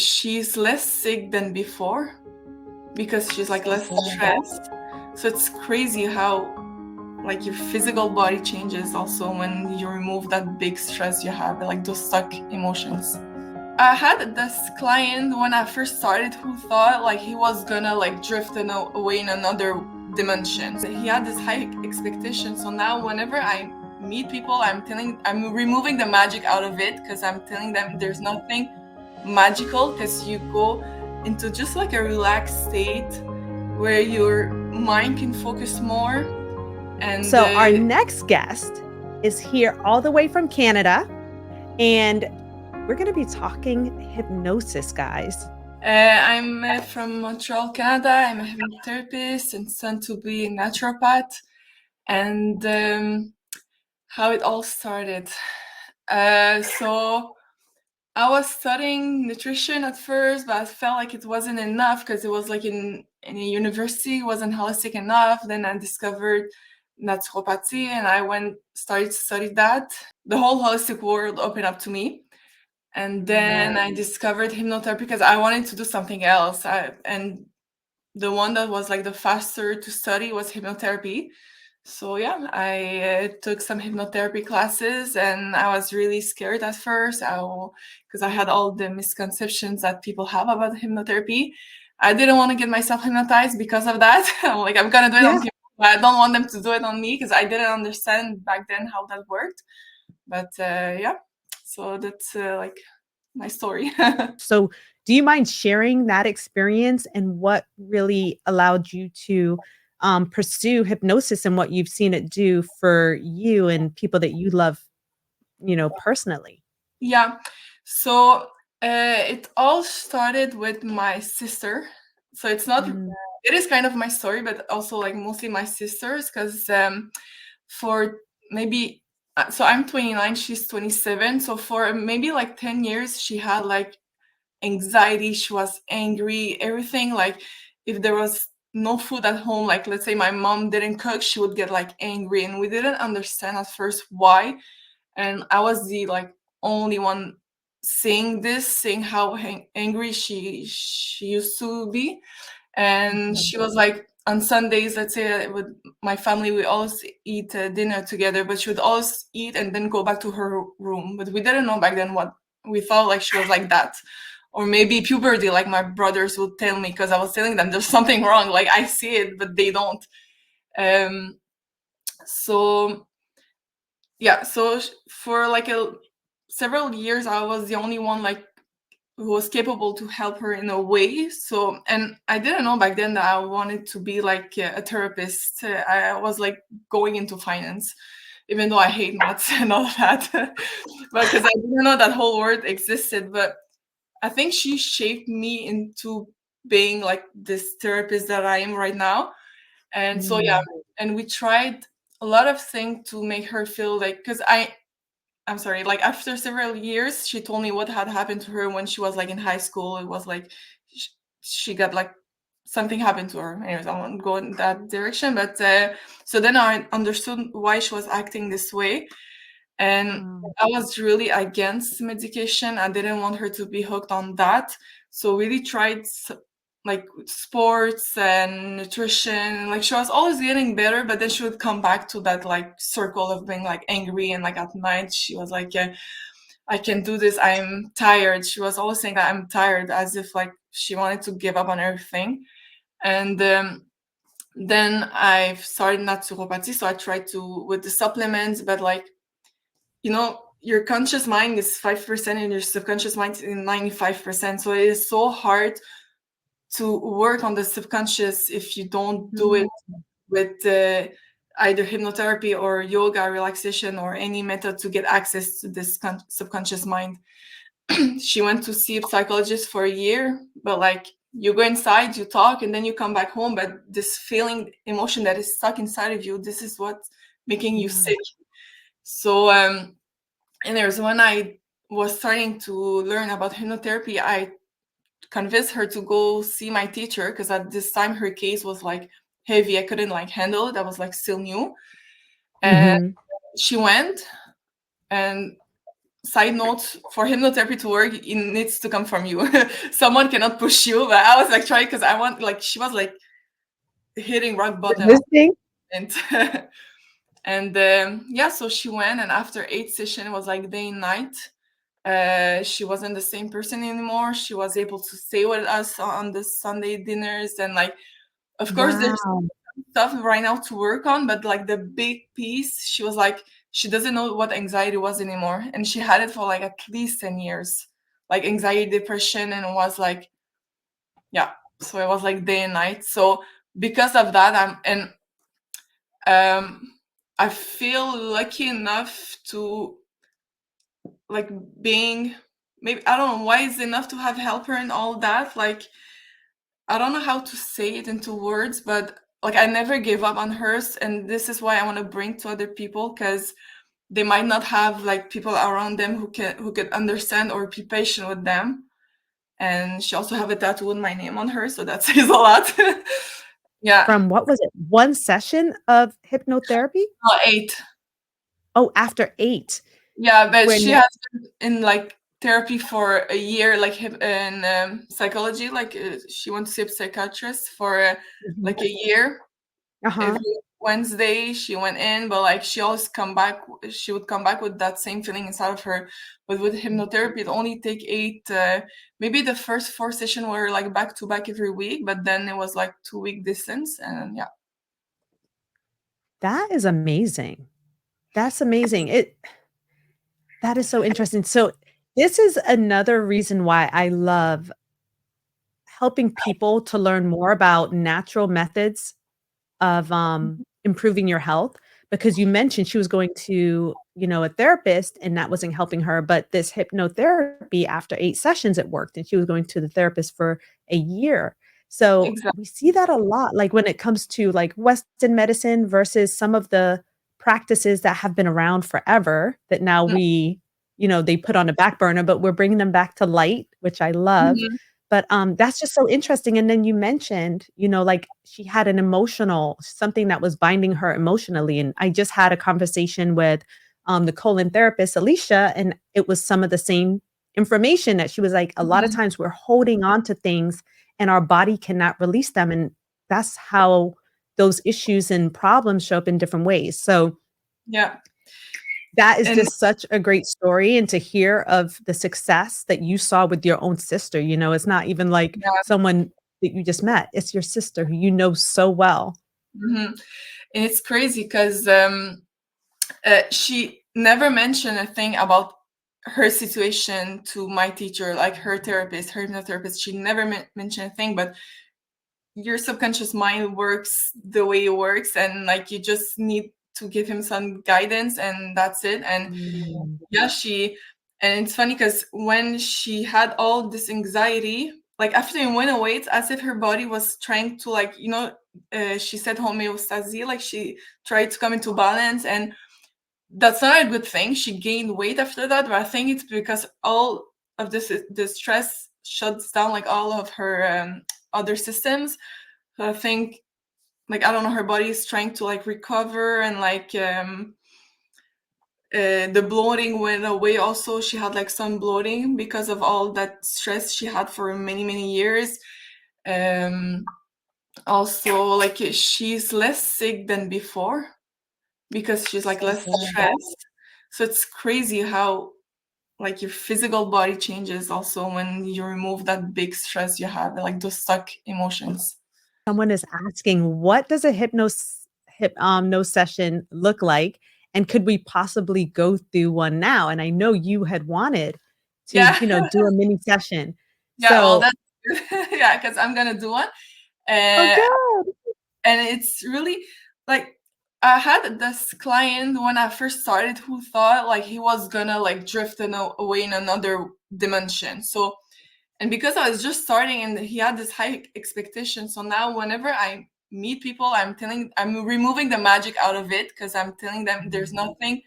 she's less sick than before because she's like less stressed. So it's crazy how like your physical body changes also when you remove that big stress you have, like those stuck emotions. I had this client when I first started who thought like he was gonna like drift away in another dimension. He had this high expectation. So now whenever I meet people, I'm removing the magic out of it, because I'm telling them there's nothing magical, because you go into just like a relaxed state where your mind can focus more. And So our next guest is here all the way from Canada, and we're going to be talking hypnosis, guys. I'm from Montreal, Canada. I'm a hypnotherapist and soon to be a naturopath. And how it all started. So I was studying nutrition at first, but I felt like it wasn't enough because it was like in a university, it wasn't holistic enough. Then I discovered naturopathy and I started to study that. The whole holistic world opened up to me. And then I discovered hypnotherapy because I wanted to do something else. And the one that was like the faster to study was hypnotherapy. So yeah, I took some hypnotherapy classes, and I was really scared at first because I had all the misconceptions that people have about hypnotherapy. I didn't want to get myself hypnotized because of that. I'm like, I'm gonna do it on people, but I don't want them to do it on me because I didn't understand back then how that worked. But yeah, so that's like my story. So, do you mind sharing that experience and what really allowed you to pursue hypnosis and what you've seen it do for you and people that you love, personally? Yeah. So it all started with my sister. So Mm. it is kind of my story, but also like mostly my sister's, because for maybe, so I'm 29, she's 27. So for maybe like 10 years, she had like anxiety, she was angry, everything. Like if there was no food at home, like let's say my mom didn't cook, she would get like angry. And we didn't understand at first why. And I was the like only one seeing how angry she used to be. And she was like, on Sundays, let's say with my family, we always eat dinner together, but she would always eat and then go back to her room. But we didn't know back then what we thought, like she was like that. Or maybe puberty, like my brothers would tell me, because I was telling them there's something wrong, like I see it but they don't. um so yeah, so for like several years I was the only one like who was capable to help her in a way. So, and I didn't know back then that I wanted to be like a therapist. I was like going into finance, even though I hate maths and all that, but because I didn't know that whole word existed. But I think she shaped me into being like this therapist that I am right now. And so yeah, and we tried a lot of things to make her feel like, because I'm sorry, like after several years, she told me what had happened to her when she was like in high school. It was like she got like something happened to her. Anyways, I won't go in that direction. But so then I understood why she was acting this way. And I was really against medication. I didn't want her to be hooked on that. So really tried like sports and nutrition. Like she was always getting better, but then she would come back to that like circle of being like angry. And like at night she was like, yeah, I can do this, I'm tired. She was always saying that I'm tired, as if like she wanted to give up on everything. And then I started naturopathy, so I tried to with the supplements, but like, your conscious mind is 5% and your subconscious mind is 95%. So it is so hard to work on the subconscious if you don't do it with either hypnotherapy or yoga, relaxation, or any method to get access to this subconscious mind. She went to see a psychologist for a year, but like you go inside, you talk, and then you come back home. But this feeling, emotion that is stuck inside of you, this is what's making you sick. So, and there's when I was starting to learn about hypnotherapy, I convinced her to go see my teacher, because at this time her case was like heavy. I couldn't like handle it. I was like still new. And she went, and side note, for hypnotherapy to work, it needs to come from you. Someone cannot push you. But I was like trying, because I want, like, she was like hitting rock bottom. Resisting? And and yeah, so she went, and after 8 sessions, it was like day and night. She wasn't the same person anymore. She was able to stay with us on the Sunday dinners, and like, of course, there's Wow. stuff right now to work on, but like the big piece, she was like, she doesn't know what anxiety was anymore, and she had it for like at least 10 years, like anxiety, depression, and it was like, yeah. So it was like day and night. So because of that, um I feel lucky enough to, like, being, maybe, I don't know why it's enough to have helper and all that. Like, I don't know how to say it into words, but like, I never gave up on hers, and this is why I want to bring to other people, because they might not have like people around them who could understand or be patient with them. And she also have a tattoo with my name on her, so that says a lot. Yeah. From what was it? 1 session of hypnotherapy? 8. Oh, after 8. Yeah, but When she has been in like therapy for a year, like in psychology. Like, she went to see a psychiatrist for Mhm. like a year. Uh-huh. Every Wednesday she went in, but like, she always come back. She would come back with that same feeling inside of her. But with hypnotherapy, it only take 8. Maybe the first 4 sessions were like back to back every week, but then it was like 2-week distance, and yeah. That is amazing. That's amazing. That is so interesting. So, this is another reason why I love helping people to learn more about natural methods of, improving your health, because you mentioned she was going to, a therapist and that wasn't helping her, but this hypnotherapy, after 8 sessions, it worked, and she was going to the therapist for a year. So, Exactly. we see that a lot, like, when it comes to, like, Western medicine versus some of the practices that have been around forever that now they put on a back burner, but we're bringing them back to light, which I love. Mhm. But, that's just so interesting, and then you mentioned, like, she had an emotional something that was binding her emotionally, and I just had a conversation with, the colon therapist, Alicia, and it was some of the same information that she was like, "A lot of Mhm. times we're holding on to things and our body cannot release them," and that's how those issues and problems show up in different ways. So Yeah. that is And just such a great story, and to hear of the success that you saw with your own sister, it's not even like yeah. someone that you just met, it's your sister who you know so well. Mhm. And it's crazy because she never mentioned a thing about her situation to my teacher, like her therapist, her hypnotherapist. She never mentioned a thing, but your subconscious mind works the way it works, and like, you just need to give him some guidance, and that's it. And Mm. yeah, and it's funny because when she had all this anxiety, like, after it went away, it's as if her body was trying to, like, she said homeostasis, like, she tried to come into balance, and that's not a good thing. She gained weight after that, but I think it's because all of the stress shuts down like all of her other systems. So I think, like, I don't know, her body is trying to like recover, and like the bloating went away. Also, she had like some bloating because of all that stress she had for many many years. Um, Also, like, she's less sick than before because she's like So less good. stressed. So it's crazy how like your physical body changes also when you remove that big stress you have, like those stuck emotions. Someone is asking, "What does a no session look like, and could we possibly go through one now?" And I know you had wanted to, Yeah. do a mini session. Yeah, well, So that's good. Yeah, because I'm gonna do one. oh, Uh, good. and it's really like, I had this client when I first started who thought like he was gonna like drift away in another dimension. So, and because I was just starting and he had this high expectation, so now whenever I meet people, I'm removing the magic out of it, because I'm telling them there's nothing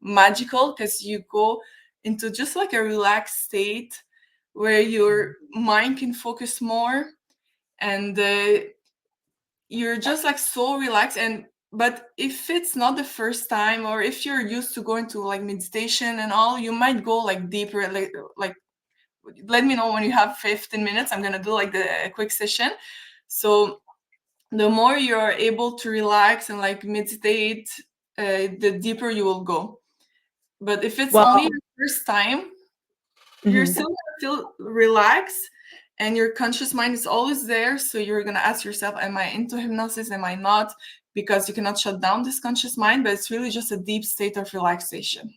magical, because you go into just like a relaxed state where your mind can focus more, and you're just like so relaxed, and but if it's not the first time, or if you're used to going to like meditation and all, you might go like deeper, like let me know when you have 15 minutes. I'm gonna do like a quick session. So the more you're able to relax and like meditate, the deeper you will go. But if it's only your first time, you're still gonna feel relaxed, and your conscious mind is always there. So you're gonna ask yourself, am I into hypnosis? Am I not? Because you cannot shut down this conscious mind, but it's really just a deep state of relaxation.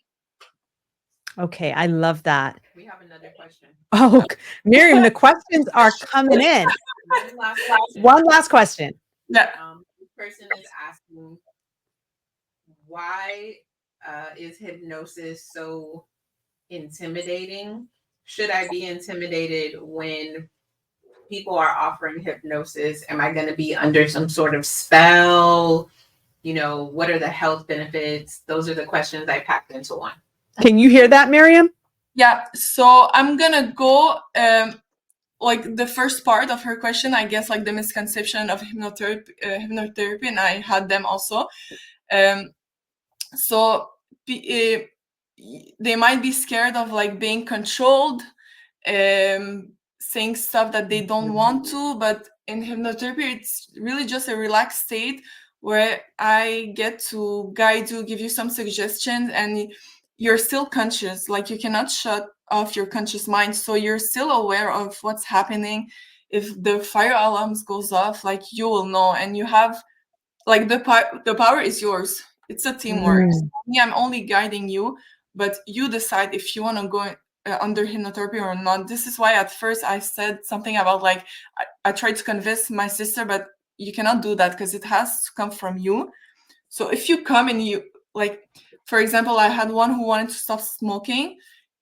Okay, I love that. We have another question. Oh, Myriam, the questions are coming in. One last question. Yeah. This person is asking, why is hypnosis so intimidating? Should I be intimidated when people are offering hypnosis? Am I going to be under some sort of spell? You know, what are the health benefits? Those are the questions I packed into one. Can you hear that, Myriam? Yeah. So I'm gonna go like the first part of her question, I guess, like the misconception of hypnotherapy, and I had them also. So they might be scared of like being controlled, saying stuff that they don't want to. But in hypnotherapy, it's really just a relaxed state where I get to guide you, give you some suggestions, and you're still conscious. Like you cannot shut off your conscious mind, so you're still aware of what's happening. If the fire alarms goes off, like you will know, and you have like the power is yours. It's a teamwork. So me, I'm only guiding you, but you decide if you want to go under hypnotherapy or not. This is why at first I said something about like I tried to convince my sister, but you cannot do that because it has to come from you. So if you come and you like, for example, I had one who wanted to stop smoking.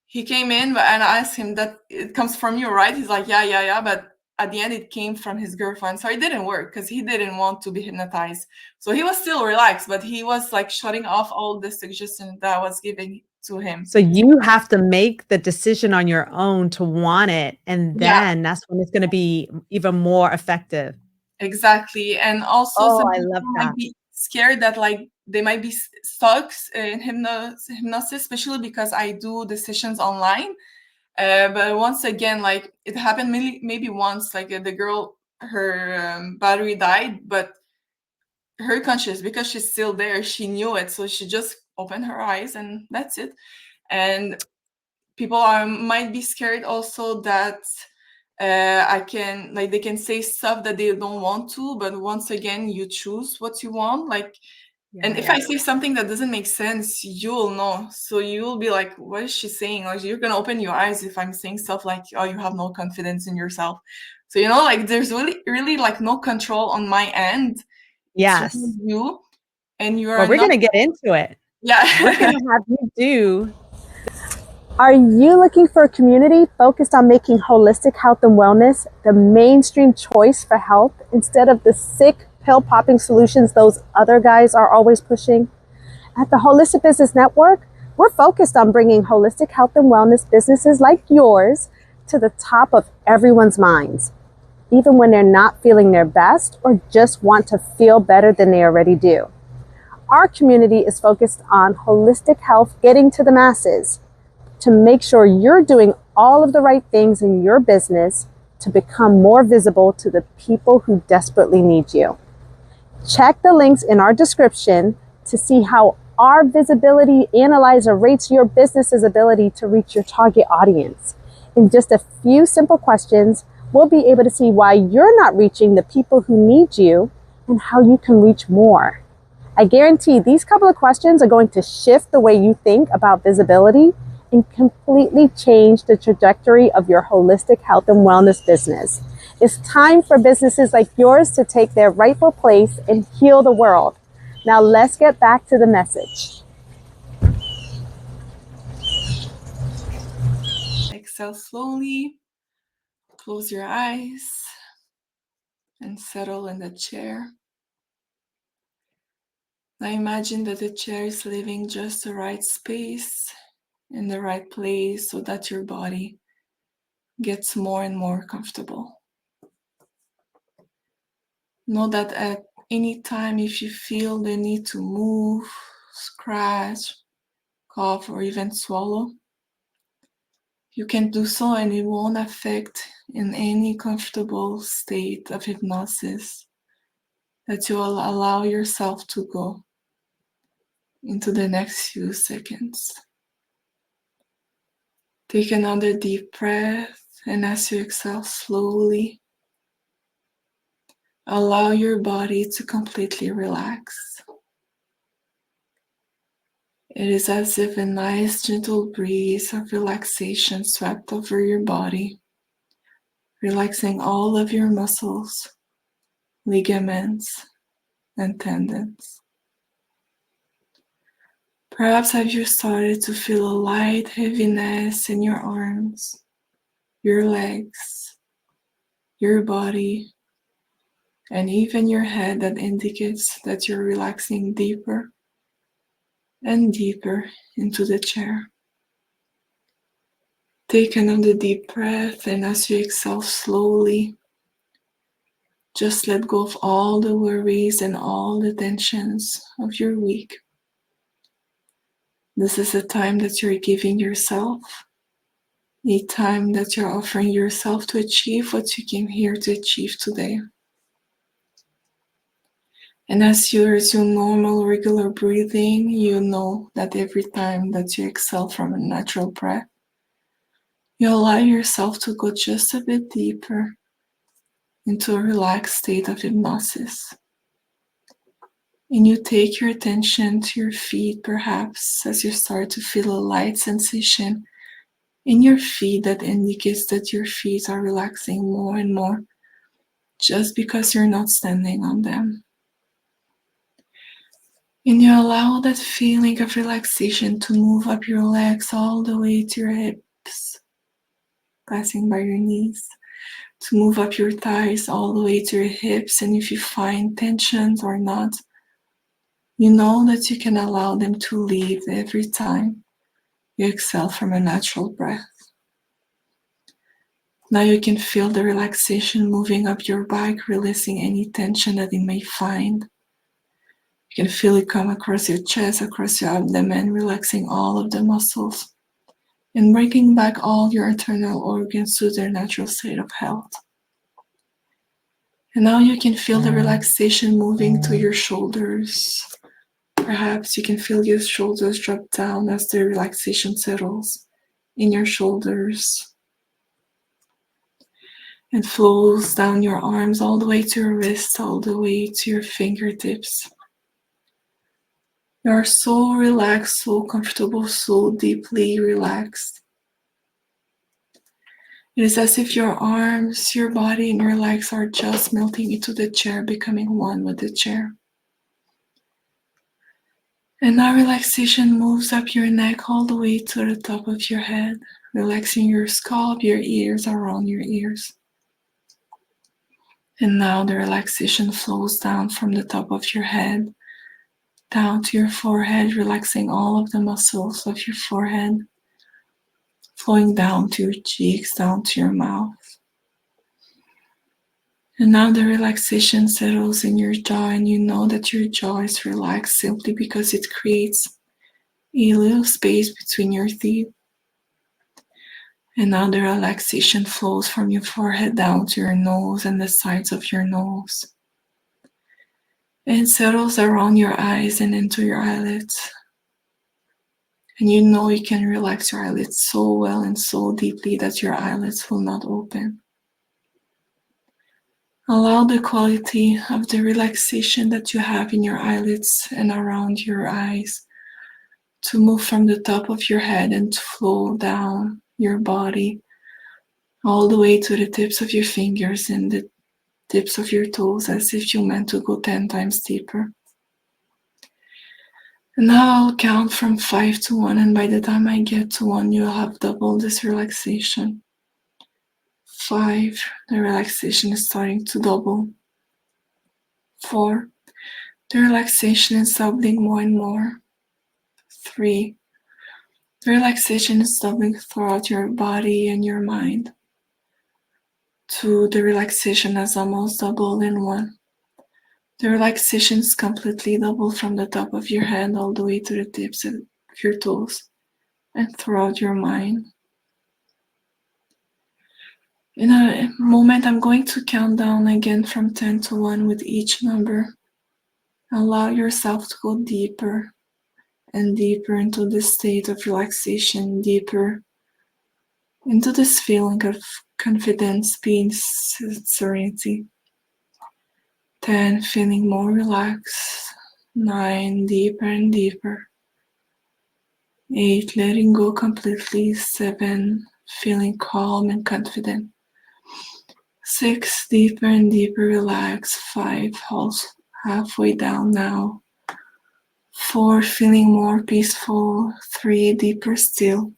He came in and I asked him that it comes from you, right? He's like, yeah. But at the end, it came from his girlfriend. So it didn't work because he didn't want to be hypnotized. So he was still relaxed, but he was like shutting off all the suggestions that I was giving to him. So you have to make the decision on your own to want it. And then that's when it's going to be even more effective. Exactly. And also some I people love might that. be scared that like they might be stuck in hypnosis, especially because I do the sessions online. But once again, like it happened maybe once, like the girl, her battery died, but her conscious, because she's still there, she knew it. So she just opened her eyes and that's it. And people might be scared also that they can say stuff that they don't want to, but once again, you choose what you want. Like, and if I say something that doesn't make sense, you'll know. So you'll be like, what is she saying? Like, you're going to open your eyes if I'm saying stuff like, oh, you have no confidence in yourself. So, like there's really like no control on my end. Yes. It's really you. And you're Well, we're going to get into it. Yeah. We're going to have you do. Are you looking for a community focused on making holistic health and wellness the mainstream choice for health instead of the sick pill popping solutions those other guys are always pushing? At the Holistic Business Network, we're focused on bringing holistic health and wellness businesses like yours to the top of everyone's minds, even when they're not feeling their best or just want to feel better than they already do. Our community is focused on holistic health getting to the masses, to make sure you're doing all of the right things in your business to become more visible to the people who desperately need you. Check the links in our description to see how our visibility analyzer rates your business's ability to reach your target audience. In just a few simple questions, we'll be able to see why you're not reaching the people who need you and how you can reach more. I guarantee these couple of questions are going to shift the way you think about visibility and completely change the trajectory of your holistic health and wellness business. It's time for businesses like yours to take their rightful place and heal the world. Now let's get back to the message. Exhale slowly, close your eyes, and settle in the chair. Now imagine that the chair is leaving just the right space in the right place so that your body gets more and more comfortable. Know that at anytime if you feel the need to move, scratch, cough, or even swallow, you can do so and it won't affect in any comfortable state of hypnosis that you will allow yourself to go into the next few seconds. Take another deep breath, and as you exhale slowly, allow your body to completely relax. It is as if a nice gentle breeze of relaxation swept over your body, relaxing all of your muscles, ligaments, and tendons. Perhaps have you started to feel a light heaviness in your arms, your legs, your body, and even your head that indicates that you're relaxing deeper and deeper into the chair. Take another deep breath, and as you exhale slowly, just let go of all the worries and all the tensions of your week. This is a time that you're giving yourself, a time that you're offering yourself to achieve what you came here to achieve today. And as you resume normal, regular breathing, you know that every time that you exhale from a natural breath, you allow yourself to go just a bit deeper into a relaxed state of hypnosis. And you take your attention to your feet, perhaps, as you start to feel a light sensation in your feet that indicates that your feet are relaxing more and more just because you're not standing on them. And you allow that feeling of relaxation to move up your legs all the way to your hips, passing by your knees, to move up your thighs all the way to your hips. And if you find tensions or not, you know that you can allow them to leave every time you exhale from a natural breath. Now you can feel the relaxation moving up your back, releasing any tension that it may find. You can feel it come across your chest, across your abdomen, relaxing all of the muscles and bringing back all your internal organs to their natural state of health. And now you can feel the relaxation moving to your shoulders. Perhaps you can feel your shoulders drop down as the relaxation settles in your shoulders and flows down your arms all the way to your wrists, all the way to your fingertips. You are so relaxed, so comfortable, so deeply relaxed. It is as if your arms, your body, and your legs are just melting into the chair, becoming one with the chair. And now relaxation moves up your neck all the way to the top of your head, relaxing your scalp, your ears, around your ears. And now the relaxation flows down from the top of your head, down to your forehead, relaxing all of the muscles of your forehead, flowing down to your cheeks, down to your mouth. And now the relaxation settles in your jaw, and you know that your jaw is relaxed simply because it creates a little space between your teeth. And now the relaxation flows from your forehead down to your nose and the sides of your nose. And settles around your eyes and into your eyelids. And you know you can relax your eyelids so well and so deeply that your eyelids will not open. Allow the quality of the relaxation that you have in your eyelids and around your eyes to move from the top of your head and to flow down your body all the way to the tips of your fingers and the tips of your toes, as if you meant to go 10 times deeper. And now I'll count from 5 to 1, and by the time I get to 1, you'll have double this relaxation. 5, the relaxation is starting to double. 4, the relaxation is doubling more and more. 3, the relaxation is doubling throughout your body and your mind. 2, the relaxation has almost doubled in 1. The relaxation is completely double from the top of your head all the way to the tips of your toes and throughout your mind. In a moment, I'm going to count down again from 10 to 1 with each number. Allow yourself to go deeper and deeper into this state of relaxation, deeper into this feeling of confidence, peace, serenity. 10, feeling more relaxed. 9, deeper and deeper. 8, letting go completely. 7, feeling calm and confident. 6, deeper and deeper relaxed. 5, also halfway down now. 4, feeling more peaceful. 3, deeper still.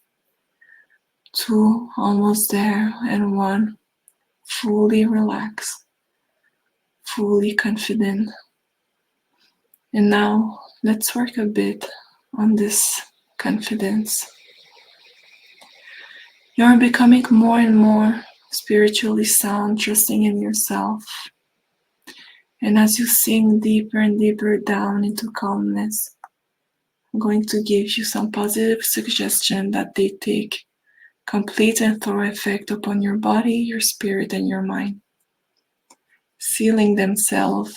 2, almost there. And 1, fully relaxed, fully confident. And now let's work a bit on this confidence. You're becoming more and more spiritually sound, trusting in yourself. And as you sink deeper and deeper down into calmness, I'm going to give you some positive suggestions that they take complete and thorough effect upon your body, your spirit, and your mind, sealing themselves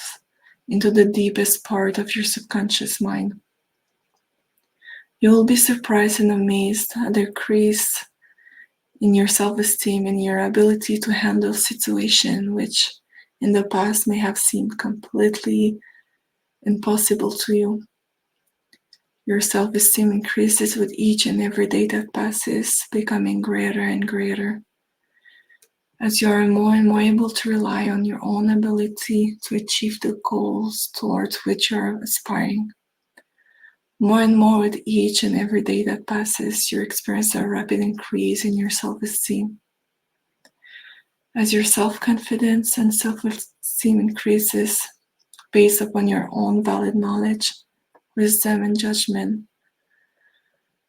into the deepest part of your subconscious mind. You will be surprised and amazed at the increase in your self-esteem and your ability to handle situations which in the past may have seemed completely impossible to you. Your self-esteem increases with each and every day that passes, becoming greater and greater, as you are more and more able to rely on your own ability to achieve the goals towards which you are aspiring. More and more with each and every day that passes, you experience a rapid increase in your self-esteem. As your self-confidence and self-esteem increases based upon your own valid knowledge, wisdom, and judgment,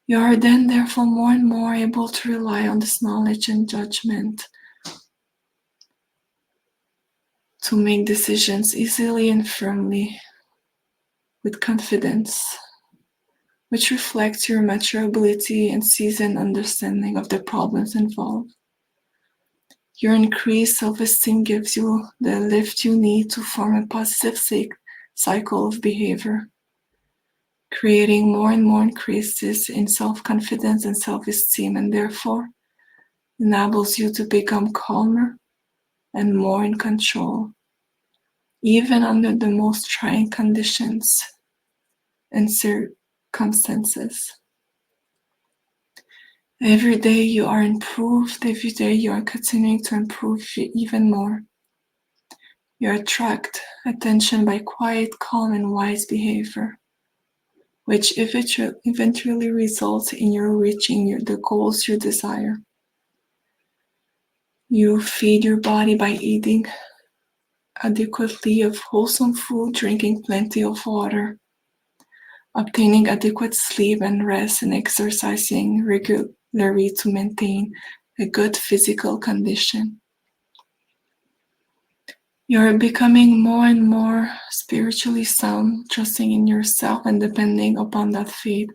you are then therefore more and more able to rely on this knowledge and judgment to make decisions easily and firmly with confidence, which reflects your mature ability and seasoned understanding of the problems involved. Your increased self-esteem gives you the lift you need to form a positive cycle of behavior, creating more and more increases in self-confidence and self-esteem, and therefore enables you to become calmer and more in control, even under the most trying conditions and circumstances. Every day you are improved, every day you are continuing to improve even more. You attract attention by quiet, calm, and wise behavior, which eventually results in your reaching the goals you desire. You feed your body by eating adequately of wholesome food, drinking plenty of water, obtaining adequate sleep and rest, and exercising regularly to maintain a good physical condition. You're becoming more and more spiritually sound, trusting in yourself and depending upon that faith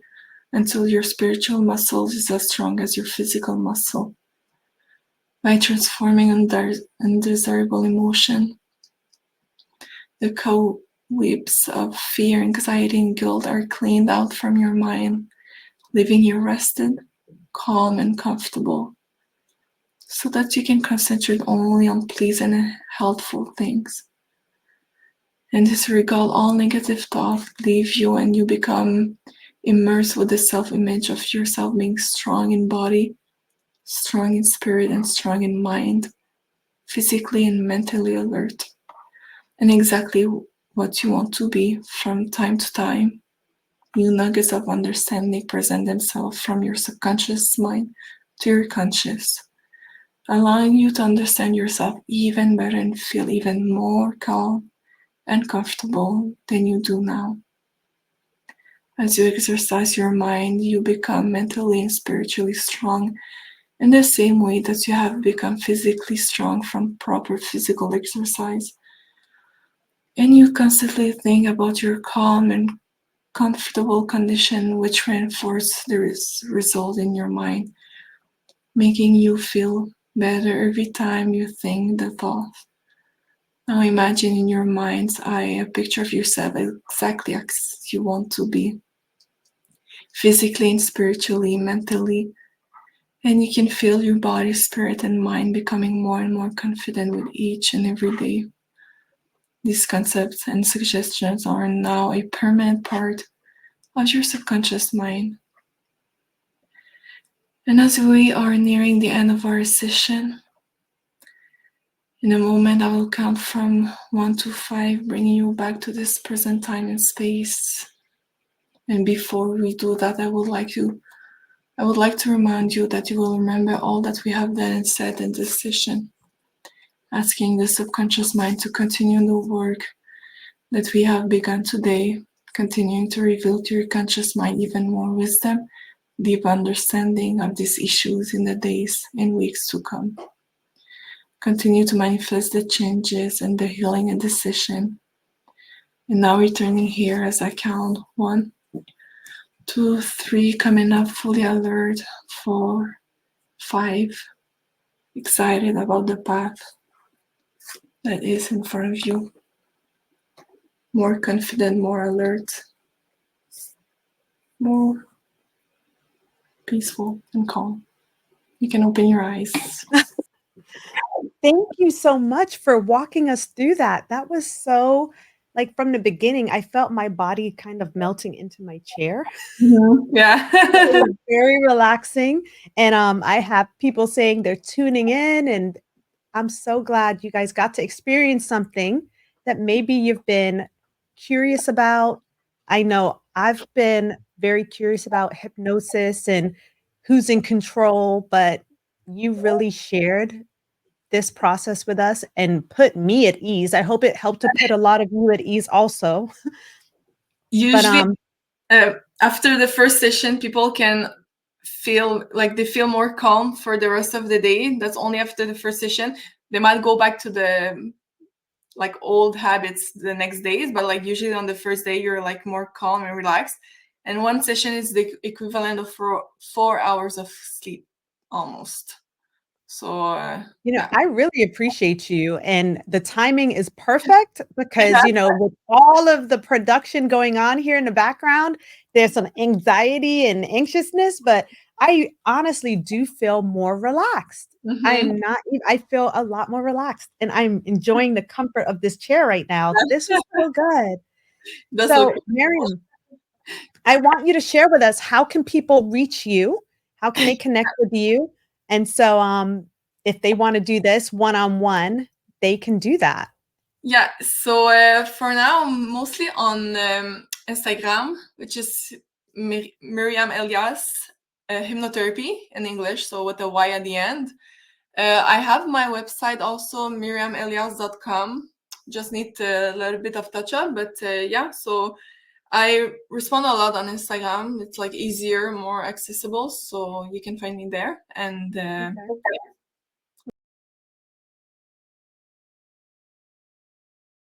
until your spiritual muscle is as strong as your physical muscle. By transforming undesirable emotion, the cobwebs of fear, anxiety, and guilt are cleaned out from your mind, leaving you rested, calm, and comfortable, so that you can concentrate only on pleasant and helpful things. In this regard, all negative thoughts leave you and you become immersed with the self-image of yourself being strong in body, strong in spirit, and strong in mind, physically and mentally alert, and exactly what you want to be. From time to time, new nuggets of understanding present themselves from your subconscious mind to your conscious, allowing you to understand yourself even better and feel even more calm and comfortable than you do now. As you exercise your mind, you become mentally and spiritually strong in the same way that you have become physically strong from proper physical exercise. And you constantly think about your calm and comfortable condition, which reinforces the result in your mind, making you feel better every time you think the thought. Now imagine in your mind's eye a picture of yourself exactly as you want to be, physically and spiritually, mentally, and you can feel your body, spirit, and mind becoming more and more confident with each and every day. These concepts and suggestions are now a permanent part of your subconscious mind. And as we are nearing the end of our session, in a moment I will count from 1 to 5, bringing you back to this present time and space. And before we do that, I would like to remind you that you will remember all that we have done and said in this session, asking the subconscious mind to continue the work that we have begun today, continuing to reveal to your conscious mind even more wisdom, deep understanding of these issues in the days and weeks to come. Continue to manifest the changes and the healing and decision. And now returning here as I count 1, 2, 3, coming up fully alert, 4, 5, excited about the path that is in front of you, more confident, more alert, more peaceful and calm. You can open your eyes. Thank you so much for walking us through that. That was so, like, from the beginning, I felt my body kind of melting into my chair. Yeah. It was very relaxing. And I have people saying they're tuning in, and I'm so glad you guys got to experience something that maybe you've been curious about. I know I've been very curious about hypnosis and who's in control, but you really shared this process with us and put me at ease. I hope it helped to put a lot of you at ease also. Usually, after the first session, people can feel like they feel more calm for the rest of the day. That's only after the first session. They might go back to the like old habits the next days, but like usually on the first day you're like more calm and relaxed. And one session is the equivalent of 4 hours of sleep almost. So I really appreciate you, and the timing is perfect because, with all of the production going on here in the background, there's some anxiety and anxiousness, but I honestly do feel more relaxed. I feel a lot more relaxed, and I'm enjoying the comfort of this chair right now. This was so good. So, Myriam, I want you to share with us, how can people reach you? How can they connect with you? And so, if they want to do this one-on-one, they can do that. Yeah. So for now, mostly on Instagram, which is Myriam Elias hypnotherapy in English, so with a Y at the end. I have my website also, myriamelias.com. Just need a little bit of touch up, but yeah. So I respond a lot on Instagram. It's like easier, more accessible, so you can find me there. And